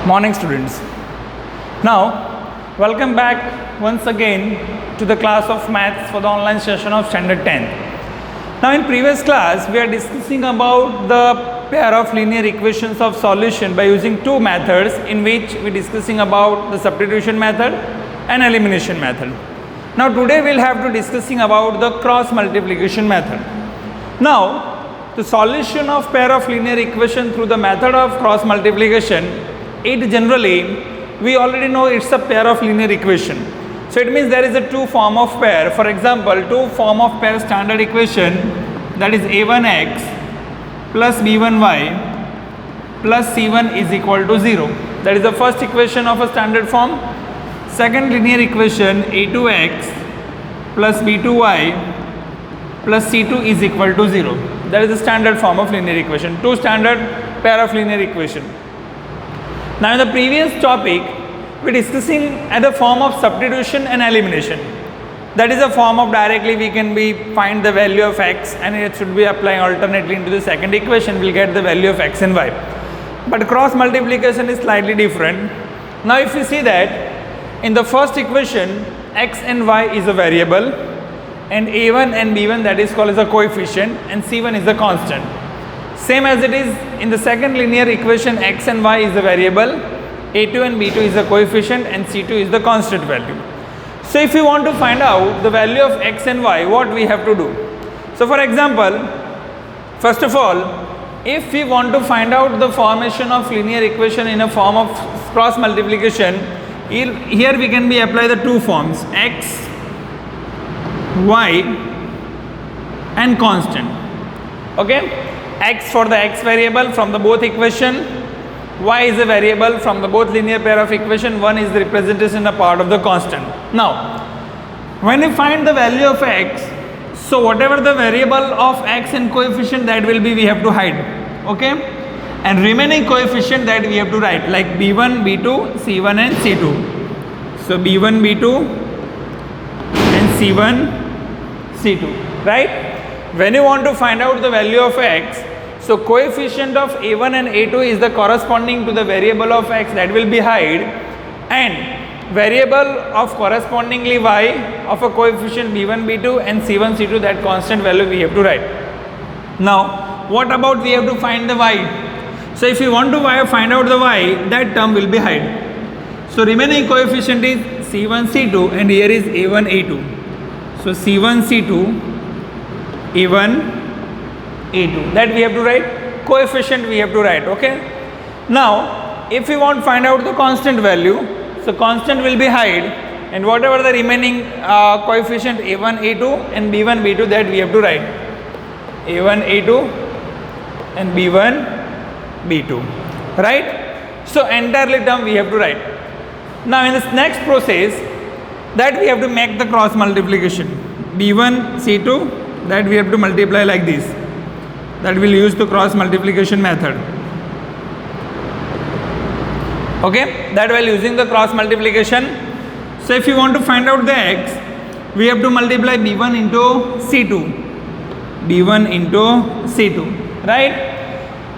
Morning students. Now welcome back once again to the class of maths for the online session of standard 10. Now in previous class we are discussing about the pair of linear equations of solution by using two methods, in which we are discussing about the substitution method and elimination method. Now today we will have to discussing about the cross multiplication method. Now the solution of pair of linear equation through the method of cross multiplication, it generally we already know it's a pair of linear equation. So it means there is a two form of pair. For example, two form of pair standard equation, that is a1x plus b1y plus c1 is equal to 0. That is the first equation of a standard form. Second linear equation, a2x plus b2y plus c2 is equal to 0. That is the standard form of linear equation. Two standard pair of linear equation. Now in the previous topic we are discussing at the form of substitution and elimination. That is a form of directly we can find the value of x and it should be applying alternately into the second equation, we will get the value of x and y. But cross multiplication is slightly different. Now if you see that in the first equation x and y is a variable, and a1 and b1 that is called as a coefficient, and c1 is a constant. Same as it is in the second linear equation, x and y is a variable, a2 and b2 is a coefficient, and c2 is the constant value. So if you want to find out the value of x and y, what we have to do? So for example, first of all, if we want to find out the formation of linear equation in a form of cross multiplication, here we can apply the two forms, x, y and constant. Okay, x for the x variable from the both equation, y is a variable from the both linear pair of equation, one is the representation a part of the constant. Now when we find the value of x, so whatever the variable of x and coefficient, that will be we have to hide. Okay, and remaining coefficient that we have to write, like b1, b2, c1 and c2. So b1, b2 and c1, c2, right? When you want to find out the value of x, so coefficient of a1 and a2 is the corresponding to the variable of x, that will be hide, and variable of correspondingly y of a coefficient b1, b2 and c1, c2, that constant value we have to write. Now what about we have to find the y? So if you want to find out the y, that term will be hide. So remaining coefficient is c1, c2, and here is a1, a2. So c1, c2, a1, a2, that we have to write, coefficient we have to write. Okay, now if we want to find out the constant value, so constant will be hide, and whatever the remaining coefficient a1, a2 and b1, b2, that we have to write, a1, a2 and b1, b2, right? So entirely term we have to write. Now in this next process, that we have to make the cross multiplication, b1, c2, that we have to multiply like this, that will use the cross multiplication method. Okay, that while using the cross multiplication, so if you want to find out the x, we have to multiply b1 into c2, b1 into c2, right?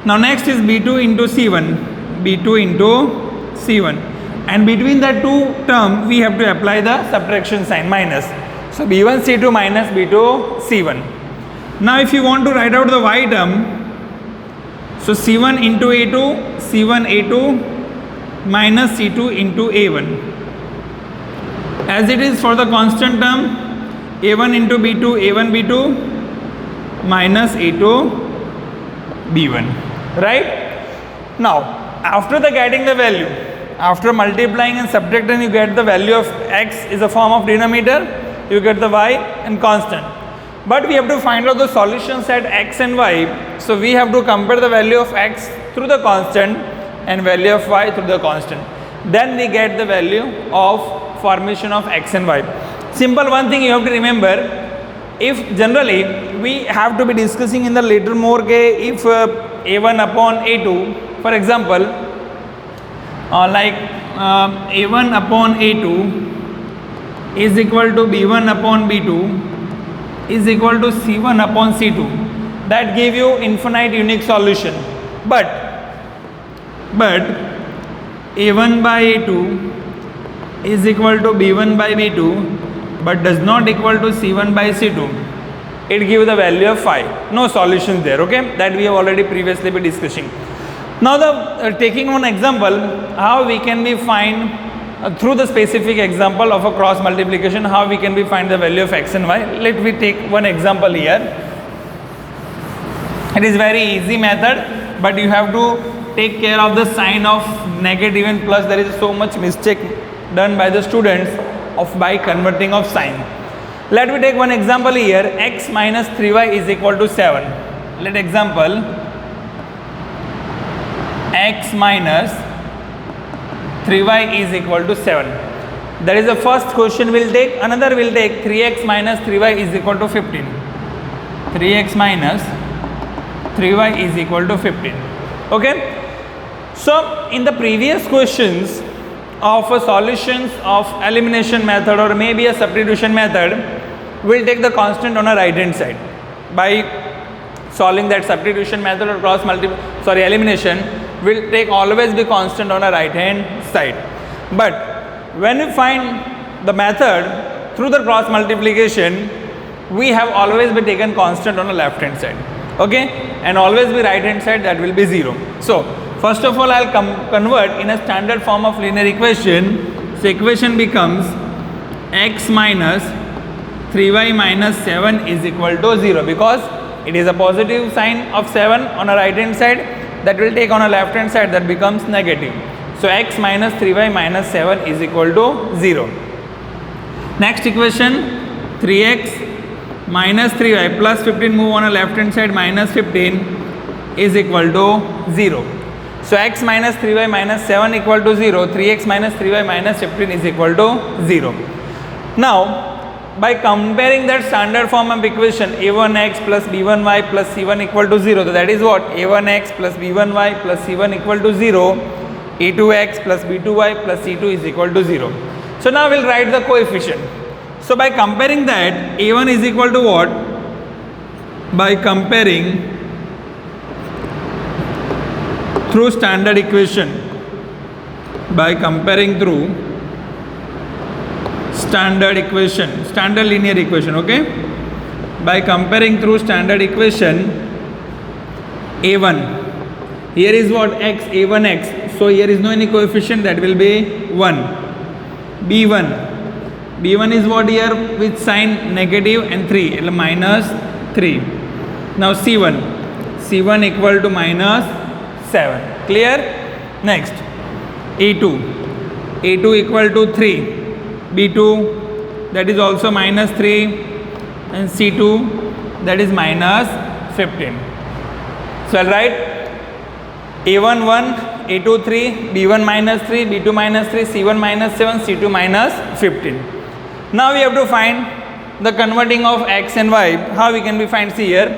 Now next is b2 into c1, b2 into c1, and between the two term we have to apply the subtraction sign, minus. So b1 c2 minus b2 c1. Now if you want to write out the y term, so c1 into a2, c1 a2 minus c2 into a1. As it is for the constant term, a1 into b2, a1 b2 minus a2 b1, right? Now after the getting the value, after multiplying and subtracting, you get the value of x is a form of denominator, you get the y and constant. But we have to find out the solutions at x and y, so we have to compare the value of x through the constant and value of y through the constant. Then we get the value of formation of x and y. Simple one thing you have to remember, if generally we have to be discussing in the later more if a1 upon a2, for example, like a1 upon a2 is equal to b1 upon b2 is equal to c1 upon c2, that give you infinite unique solution. But A1 by A2 is equal to B1 by B2 but does not equal to C1 by C2, it gives the value of 5. No solutions there, okay? That we have already previously been discussing. Now taking one example, how we can be find through the specific example of a cross multiplication, how we can be find the value of x and y. Let me take one example here. It is very easy method, but you have to take care of the sign of negative and plus. There is so much mistake done by the students of by converting of sign. Let me take one example here. X minus 3y is equal to 7. Let example x minus 3y is equal to 7. That is the first question we'll take. Another we'll take 3x minus 3y is equal to 15. 3x minus 3y is equal to 15. Okay. So in the previous questions of a solutions of elimination method or maybe a substitution method, we'll take the constant on a right hand side. By solving that substitution method or elimination, will take always be constant on a right hand side. But when we find the method through the cross multiplication, we have always be taken constant on the left hand side, okay, and always be right hand side, that will be 0. So first of all, I'll convert in a standard form of linear equation. So equation becomes x minus 3y minus 7 is equal to 0, because it is a positive sign of 7 on a right hand side, that will take on a left hand side, that becomes negative. So x minus 3y minus 7 is equal to 0. Next equation, 3x minus 3y plus 15, move on a left hand side, minus 15 is equal to 0. So x minus 3y minus 7 equal to 0, 3x minus 3y minus 15 is equal to 0. Now by comparing that standard form of equation, a1x plus b1y plus c1 equal to 0, so that is what, a1x plus b1y plus c1 equal to 0, a2x plus b2y plus c2 is equal to 0. So now we'll write the coefficient. So by comparing that, a1 is equal to what? By comparing through standard equation, by comparing through standard equation, standard linear equation, okay, by comparing through standard equation, a1, here is what, x, a1x, so here is no any coefficient, that will be 1. b1 is what here, with sign negative and 3, minus 3. Now c1 equal to minus 7. Clear? Next, a2 equal to 3, b2 that is also minus 3, and c2 that is minus 15. So I'll write a1 1, a2 3, b1 minus 3, b2 minus 3, c1 minus 7, c2 minus 15. Now we have to find the converting of x and y. How we can be find? See here,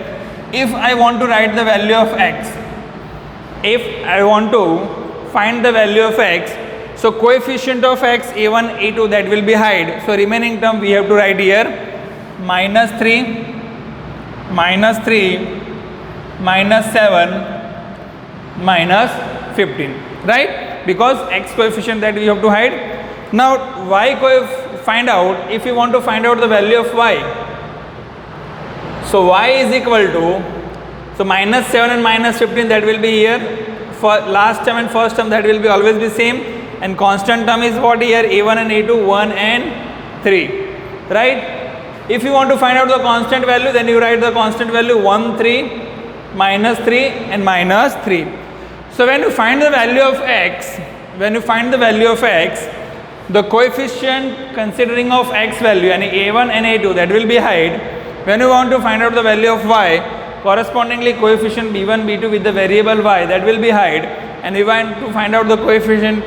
if I want to write the value of x, if I want to find the value of x, so coefficient of x, a1, a2, that will be hide. So remaining term we have to write here, minus 3, minus 7, minus 15, right? Because x coefficient that we have to hide. Now y find out, if you want to find out the value of y, so y is equal to, so minus 7 and minus 15, that will be here, for last term and first term that will be always be same, and constant term is what here, a1 and a2, 1 and 3, right? If you want to find out the constant value, then you write the constant value 1, 3, minus 3 and minus 3. So when you find the value of x, the coefficient considering of x value, and a1 and a2, that will be hide. When you want to find out the value of y, correspondingly coefficient b1, b2 with the variable y, that will be hide, and we want to find out the coefficient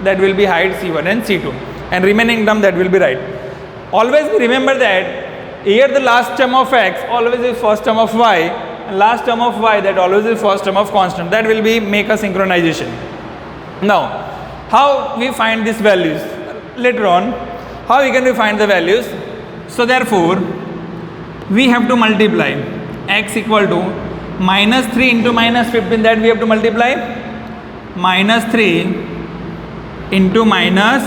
that will be hide c1 and c2, and remaining term that will be right. Always remember that here the last term of x always is first term of y, and last term of y that always is first term of constant. That will be make a synchronization. Now how we find these values later on, how we can find the values? So therefore we have to multiply x equal to minus 3 into minus 15, that we have to multiply minus 3 into minus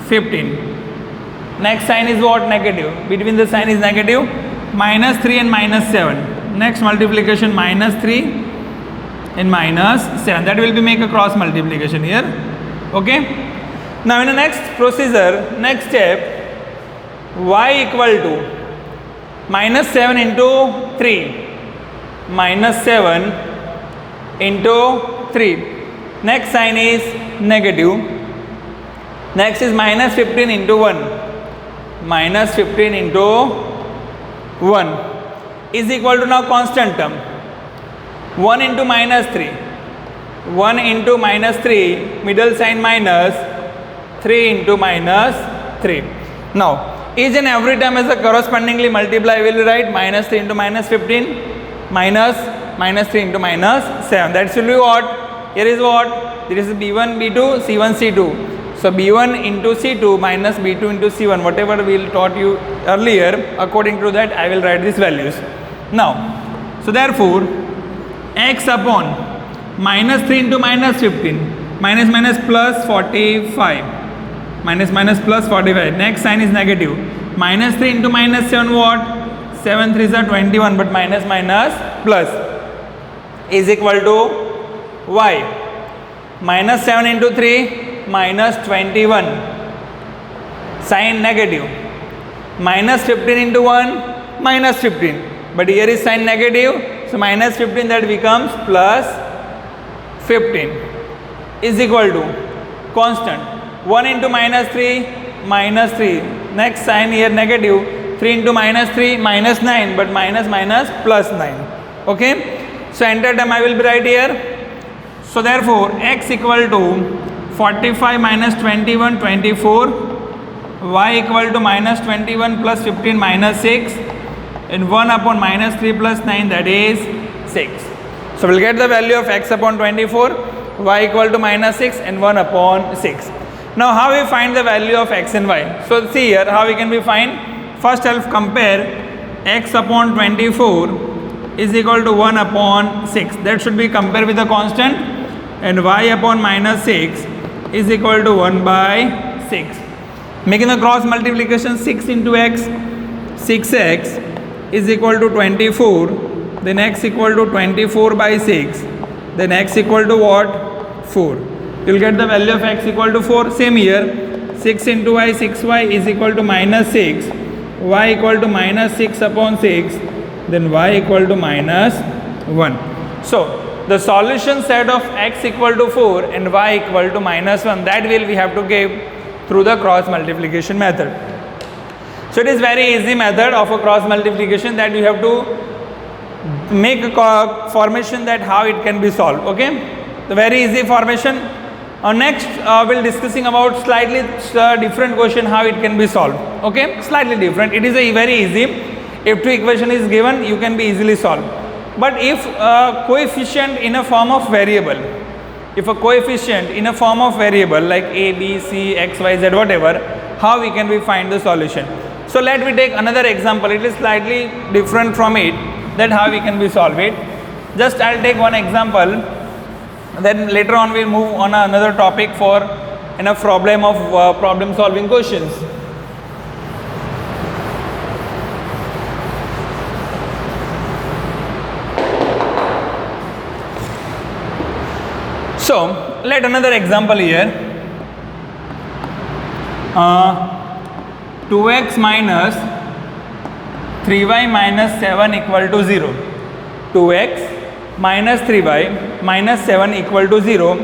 15. Next sign is what? Negative. Between the sign is negative. Minus 3 and minus 7. Next multiplication minus 3 and minus 7. That will be make a cross multiplication here. Okay. Now in the next procedure, next step, y equal to minus 7 into 3. Minus 7 into 3. Next sign is negative. Next is minus 15 into 1. Minus 15 into 1 is equal to now constant term. 1 into minus 3. 1 into minus 3, middle sign minus, 3 into minus 3. Now, each and every time as a correspondingly multiply, we will write minus 3 into minus 15, minus 3 into minus 7. That should be what? Here is what? This is B1, B2, C1, C2. So B1 into C2 minus B2 into C1, whatever we taught you earlier, according to that I will write these values. Now, so therefore, x upon minus 3 into minus 15, minus minus plus 45, minus minus plus 45, next sign is negative, minus 3 into minus 7 what? 7 3s are 21, but minus minus plus is equal to y, minus 7 into 3, minus 21, sign negative, minus 15 into 1, minus 15, but here is sign negative, so minus 15 that becomes plus 15 is equal to constant 1 into minus 3, minus 3, next sign here negative, 3 into minus 3, minus 9, but minus minus plus 9. Okay, so enter term I will be right here. So therefore x equal to 45 minus 21, 24, y equal to minus 21 plus 15 minus 6, and 1 upon minus 3 plus 9, that is 6. So we'll get the value of x upon 24, y equal to minus 6 and 1 upon 6. Now how we find the value of x and y? So see here how we can be find. First I'll compare x upon 24 is equal to 1 upon 6. That should be compared with the constant, and y upon minus 6 is equal to 1 by 6. Making the cross multiplication, 6 into x, 6x is equal to 24, then x equal to 24 by 6, then x equal to what? 4. You will get the value of x equal to 4. Same here, 6 into y, 6y is equal to minus 6, y equal to minus 6 upon 6, then y equal to minus 1. So the solution set of x equal to 4 and y equal to minus 1, that will we have to give through the cross multiplication method. So it is very easy method of a cross multiplication that you have to make a formation that how it can be solved. Okay, the very easy formation. Next we'll discussing about slightly different question how it can be solved. Okay, slightly different. It is a very easy. If two equation is given, you can be easily solved. But if coefficient in a form of variable, if a coefficient in a form of variable like a, b, c, x, y, z, whatever, how we can we find the solution? So let me take another example. It is slightly different from it, that how we can we solve it. Just I'll take one example, then later on we'll move on another topic for a problem of problem solving questions. So let another example here. 2x minus 3y minus 7 equal to 0. 2x minus 3y minus 7 equal to 0.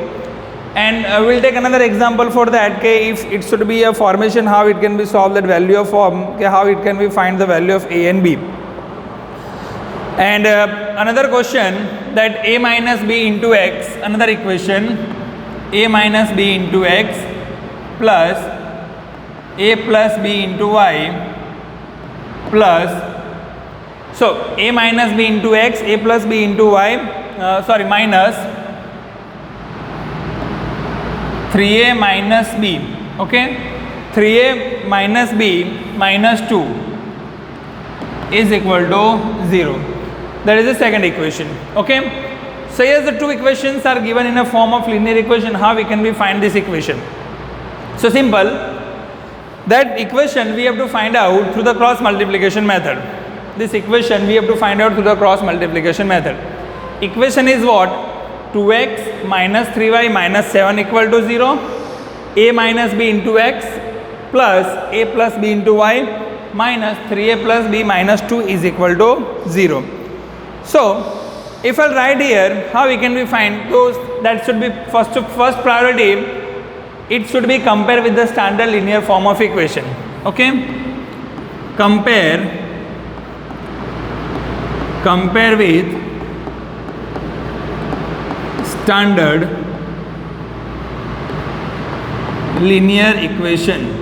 And we'll take another example for that. Okay, if it should be a formation, how it can be solved, that value of form, okay, how it can be find the value of a and b. And another question, that a minus b into x, another equation, a minus b into x plus a plus b into y plus, so a minus b into x, a plus b into y, minus 3a minus b, okay, 3a minus b minus 2 is equal to 0. That is the second equation. Okay, so here the two equations are given in a form of linear equation. How we can we find this equation? So simple. That equation we have to find out through the cross multiplication method. This equation we have to find out through the cross multiplication method. Equation is what? 2x minus 3y minus 7 equal to 0. A minus b into x plus a plus b into y minus 3a plus b minus 2 is equal to 0. So if I write here, how we can we find those? That should be first priority. It should be compared with the standard linear form of equation. Okay, compare with standard linear equation.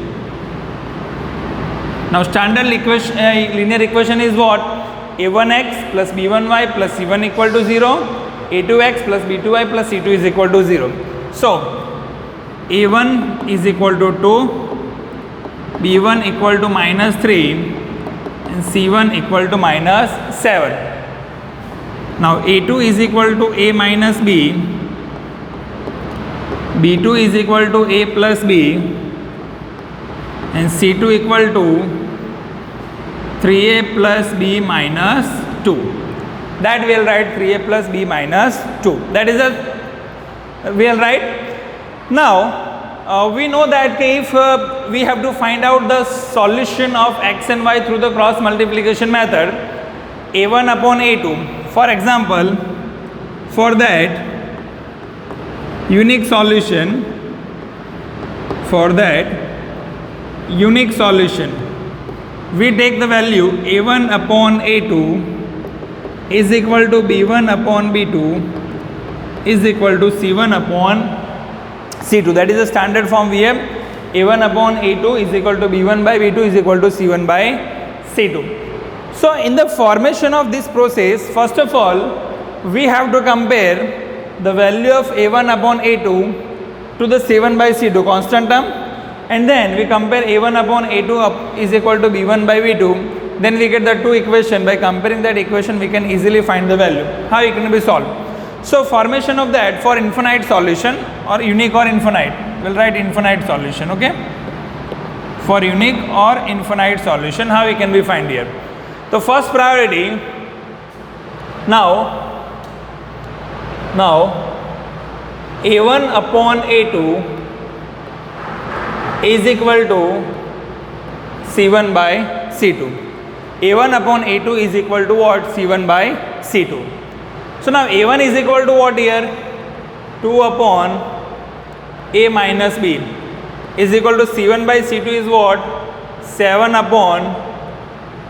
Now standard linear equation is what? a1x plus b1y plus c1 equal to 0, a2x plus b2y plus c2 is equal to 0. So a1 is equal to 2, b1 equal to minus 3 and c1 equal to minus 7. Now a2 is equal to a minus b, b2 is equal to a plus b and c2 equal to 3a plus b minus 2. That we will write 3a plus b minus 2. That is a we will write. Now we know that if we have to find out the solution of x and y through the cross multiplication method, a1 upon a2. For example, for that unique solution, we take the value a1 upon a2 is equal to b1 upon b2 is equal to c1 upon c2. That is the standard form we have. a1 upon a2 is equal to b1 by b2 is equal to c1 by c2. So in the formation of this process, first of all we have to compare the value of a1 upon a2 to the c1 by c2 constant term, and then we compare a1 upon a2 is equal to b1 by b2. Then we get the two equation. By comparing that equation we can easily find the value. How it can be solved? So formation of that for infinite solution or unique or infinite, we'll write infinite solution. Okay, for unique or infinite solution, how we can be find here? The first priority, now a1 upon a2 is equal to c1 by c2. a1 upon a2 is equal to what? c1 by c2. So now a1 is equal to what here? 2 upon a minus b is equal to c1 by c2 is what? 7 upon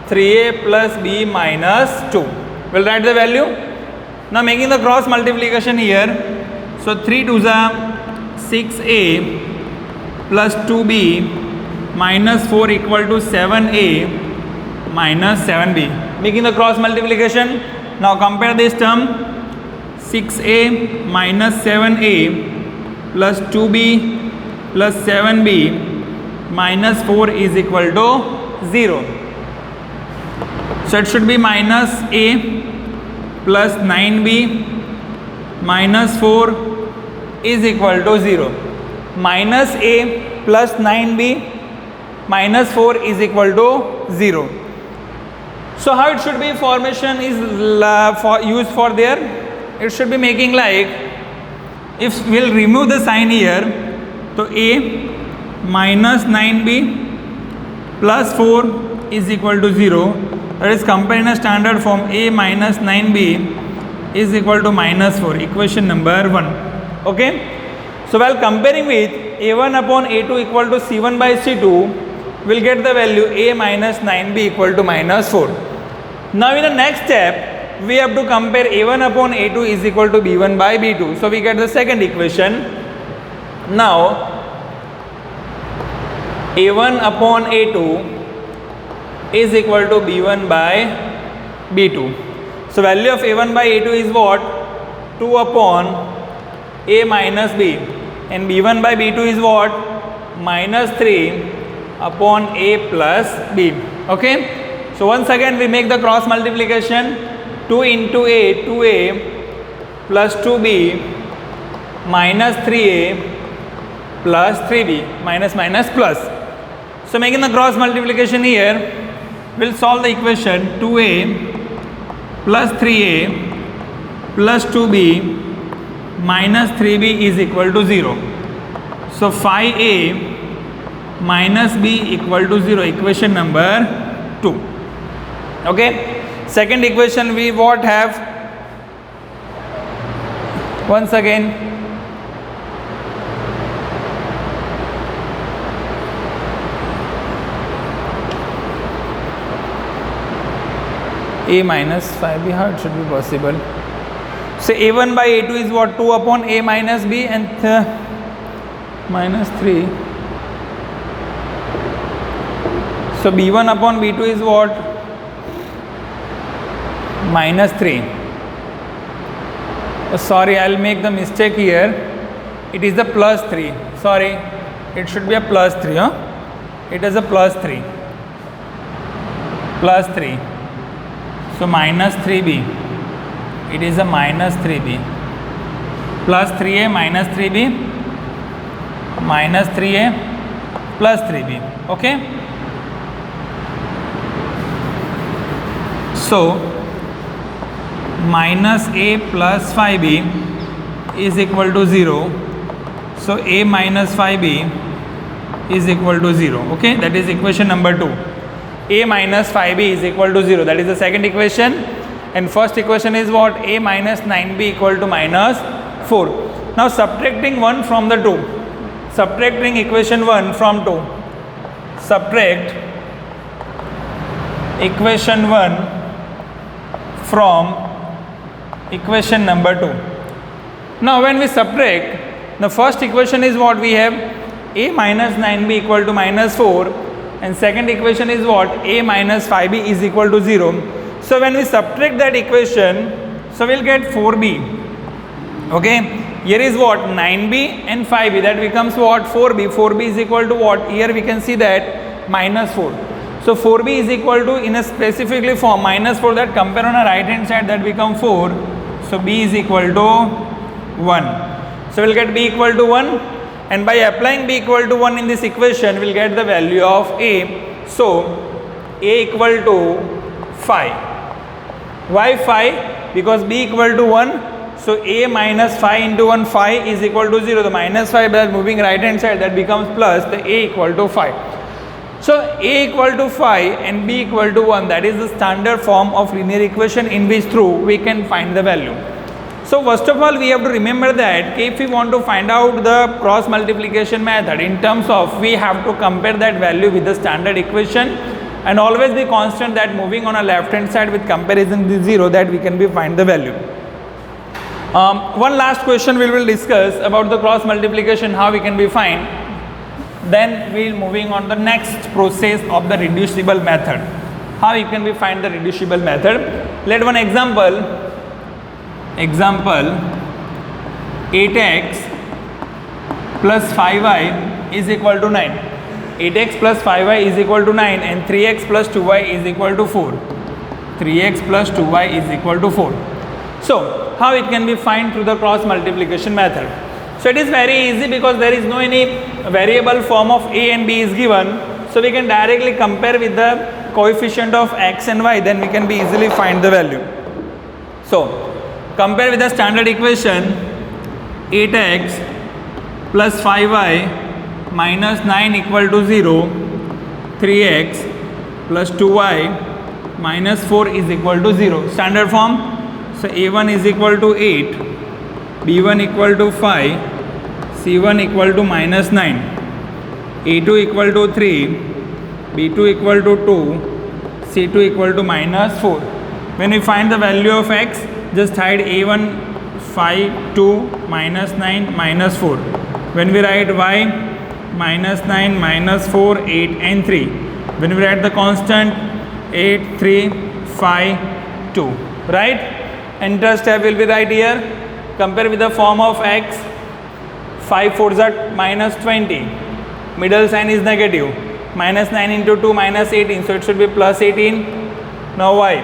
3a plus b minus 2. We'll write the value. Now making the cross multiplication here. So 3 2s are 6a plus 2b minus 4 equal to 7a minus 7b. Making the cross multiplication. Now compare this term. 6a minus 7a plus 2b plus 7b minus 4 is equal to 0. So it should be minus a plus 9b minus 4 is equal to 0. Minus a plus 9b minus 4 is equal to 0. So how it should be formation is used for there? It should be making like, if we'll remove the sign here, so a minus 9b plus 4 is equal to 0. That is comparing a standard form, a minus 9b is equal to minus 4, equation number 1. Okay. So while comparing with a1 upon a2 equal to c1 by c2, we'll get the value a minus 9b equal to minus 4. Now in the next step, we have to compare a1 upon a2 is equal to b1 by b2. So we get the second equation. Now a1 upon a2 is equal to b1 by b2. So value of a1 by a2 is what? 2 upon a minus b, and b1 by b2 is what? Minus 3 upon a plus b. Okay. So once again we make the cross multiplication. 2 into a, 2a plus 2b minus 3a plus 3b, minus minus plus. So making the cross multiplication here, we'll solve the equation 2a plus 3a plus 2b minus 3b is equal to 0. So 5a minus b equal to 0, equation number 2. Okay, second equation we what have, once again a minus 5b, how it should be possible? So a1 by a2 is what, 2 upon a minus b, and minus 3. So b1 upon b2 is what, minus 3. Sorry, I'll make the mistake here. It is the plus 3. Sorry, it should be a plus 3. It is a plus 3. Plus 3. So minus 3b. It is a minus 3b. Plus 3a minus 3b. Minus 3a plus 3b. Okay. So minus a plus 5b is equal to 0. So a minus 5b is equal to 0. Okay, that is equation number 2. A minus 5b is equal to 0. That is the second equation. And first equation is what? A minus 9b equal to minus 4. Now subtracting 1 from the 2. Subtracting equation 1 from 2. Subtract equation 1 from equation number 2. Now when we subtract, the first equation is what we have, a minus 9b equal to minus 4, and second equation is what, a minus 5b is equal to 0. So when we subtract that equation, so we'll get 4b. Okay, here is what, 9b and 5b, that becomes what, 4b. 4b is equal to what, here we can see that minus 4. So 4b is equal to, in a specifically form, minus 4, that compare on a right hand side, that become 4. So b is equal to 1. So we'll get b equal to 1. And by applying b equal to 1 in this equation, we'll get the value of a. So a equal to 5. Why 5? Because b equal to 1. So a minus 5 into 1, 5 is equal to 0. The minus 5 by moving right hand side, that becomes plus, the a equal to 5. So a equal to 5 and b equal to 1, that is the standard form of linear equation in which through we can find the value. So first of all, we have to remember that if we want to find out the cross multiplication method, in terms of, we have to compare that value with the standard equation, and always be constant that moving on a left hand side with comparison with 0, that we can be find the value. One last question we will discuss about the cross multiplication, how we can be find. Then we will moving on the next process of the reducible method, how you can be find the reducible method. Let one example. Example, 8x plus 5y is equal to 9. 8x plus 5y is equal to 9, and 3x plus 2y is equal to 4. 3x plus 2y is equal to 4. So how it can be find through the cross multiplication method? So it is very easy, because there is no any variable form of a and b is given. So we can directly compare with the coefficient of x and y, then we can be easily find the value. So compare with the standard equation, 8x plus 5y minus 9 equal to 0, 3x plus 2y minus 4 is equal to 0. Standard form. So a1 is equal to 8, b1 equal to 5, c1 equal to minus 9, a2 equal to 3, b2 equal to 2, c2 equal to minus 4. When we find the value of x, just hide a1, 5, 2, minus 9, minus 4. When we write y, minus 9, minus 4, 8 and 3. When we write the constant, 8, 3, 5, 2. Right? Enter step will be right here. Compare with the form of x. 5 4s are minus 20. Middle sign is negative. Minus 9 into 2, minus 18. So it should be plus 18. Now y.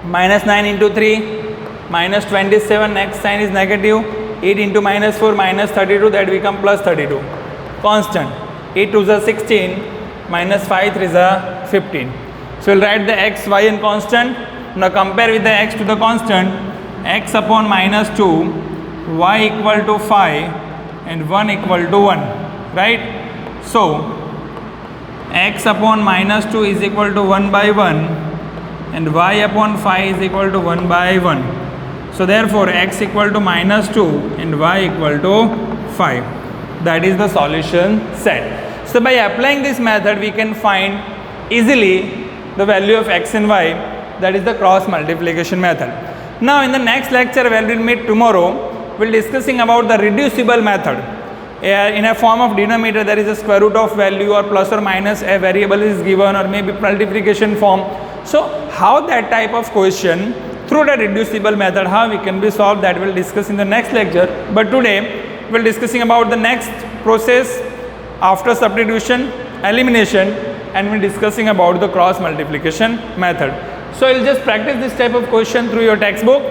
Minus 9 into 3, minus 27, next sign is negative, 8 into minus 4 minus 32, that become plus 32. Constant. 8 2s are 16, minus 5 3s are 15. So we'll write the x, y and constant. Now compare with the x to the constant. X upon minus 2, y equal to 5 and 1 equal to 1. Right? So x upon minus 2 is equal to 1 by 1 and y upon 5 is equal to 1 by 1. So therefore x equal to minus 2 and y equal to 5. That is the solution set. So by applying this method we can find easily the value of x and y, that is the cross multiplication method. Now in the next lecture when we will meet tomorrow, we will discussing about the reducible method. In a form of denominator there is a square root of value or plus or minus a variable is given or maybe multiplication form. So how that type of question through the reducible method, how we can be solved, that we will discuss in the next lecture. But today we will discussing about the next process after substitution, elimination, and we will discussing about the cross multiplication method. So you will just practice this type of question through your textbook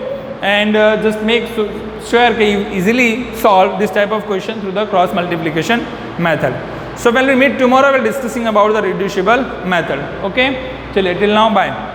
and just make sure that you easily solve this type of question through the cross multiplication method. So when we meet tomorrow, we will discussing about the reducible method. Okay, till now, bye.